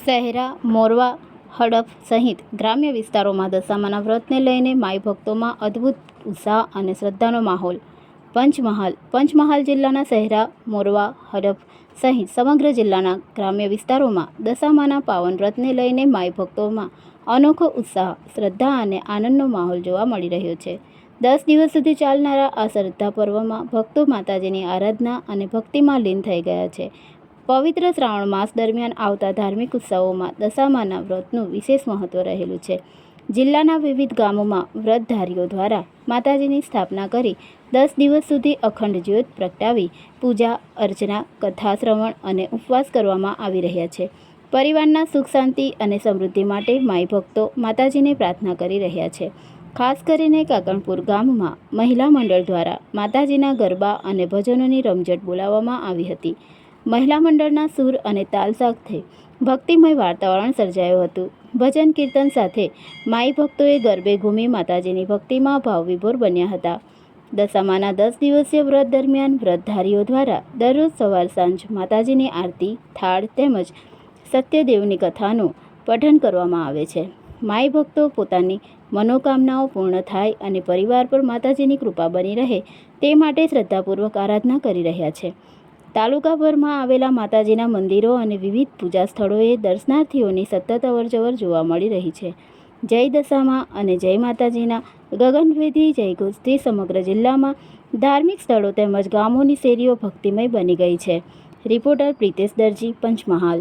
શહેરા, મોરવા, હડફ સહિત ગ્રામ્ય વિસ્તારોમાં દશામાના વ્રતને લઈને માઈ ભક્તોમાં અદ્ભુત ઉત્સાહ અને શ્રદ્ધાનો માહોલ. પંચમહાલ જિલ્લાના શહેરા, મોરવા, હડફ સહિત સમગ્ર જિલ્લાના ગ્રામ્ય વિસ્તારોમાં દશામાના પાવન વ્રતને લઈને માઈ ભક્તોમાં અનોખો ઉત્સાહ, શ્રદ્ધા અને આનંદનો માહોલ જોવા મળી રહ્યો છે. 10 દિવસ સુધી ચાલનારા આ શ્રદ્ધા પર્વમાં ભક્તો માતાજીની આરાધના અને ભક્તિમાં લીન થઈ ગયા છે. પવિત્ર શ્રાવણ માસ દરમિયાન આવતા ધાર્મિક ઉત્સવોમાં દશામાના વ્રતનું વિશેષ મહત્વ રહેલું છે. જિલ્લાના વિવિધ ગામોમાં વ્રતધારીઓ દ્વારા માતાજીની સ્થાપના કરી 10 દિવસ સુધી અખંડ જ્યોત પ્રગટાવી પૂજા અર્ચના, કથા શ્રવણ અને ઉપવાસ કરવામાં આવી રહ્યા છે. પરિવારના સુખ શાંતિ અને સમૃદ્ધિ માટે માઈ ભક્તો માતાજીને પ્રાર્થના કરી રહ્યા છે. ખાસ કરીને કાકણપુર ગામમાં મહિલા મંડળ દ્વારા માતાજીના ગરબા અને ભજનોની રમઝટ બોલાવવામાં આવી હતી. મહિલા મંડળના સૂર અને તાલ સાથે ભક્તિમય વાતાવરણ સર્જાયું હતું. ભજન કીર્તન સાથે માઈ ભક્તોએ ગરબે ઘૂમી માતાજીની ભક્તિમાં ભાવવિભોર બન્યા હતા. દશામાના 10 દિવસીય વ્રત દરમિયાન વ્રતધારીઓ દ્વારા દરરોજ સવાર સાંજ માતાજીની આરતી, થાળ તેમજ સત્યદેવની કથાનું પઠન કરવામાં આવે છે. માઈ ભક્તો પોતાની મનોકામનાઓ પૂર્ણ થાય અને પરિવાર પર માતાજીની કૃપા બની રહે તે માટે શ્રદ્ધાપૂર્વક આરાધના કરી રહ્યા છે. તાલુકાભરમાં આવેલા માતાજીના મંદિરો અને વિવિધ પૂજા સ્થળોએ દર્શનાર્થીઓની સતત અવરજવર જોવા મળી રહી છે. જય દશામા અને જય માતાજીના ગગનભેદી જયઘોષથી સમગ્ર જિલ્લામાં ધાર્મિક સ્થળો તેમજ ગામોની શેરીઓ ભક્તિમય બની ગઈ છે. રિપોર્ટર પ્રિતેશ દરજી, પંચમહાલ.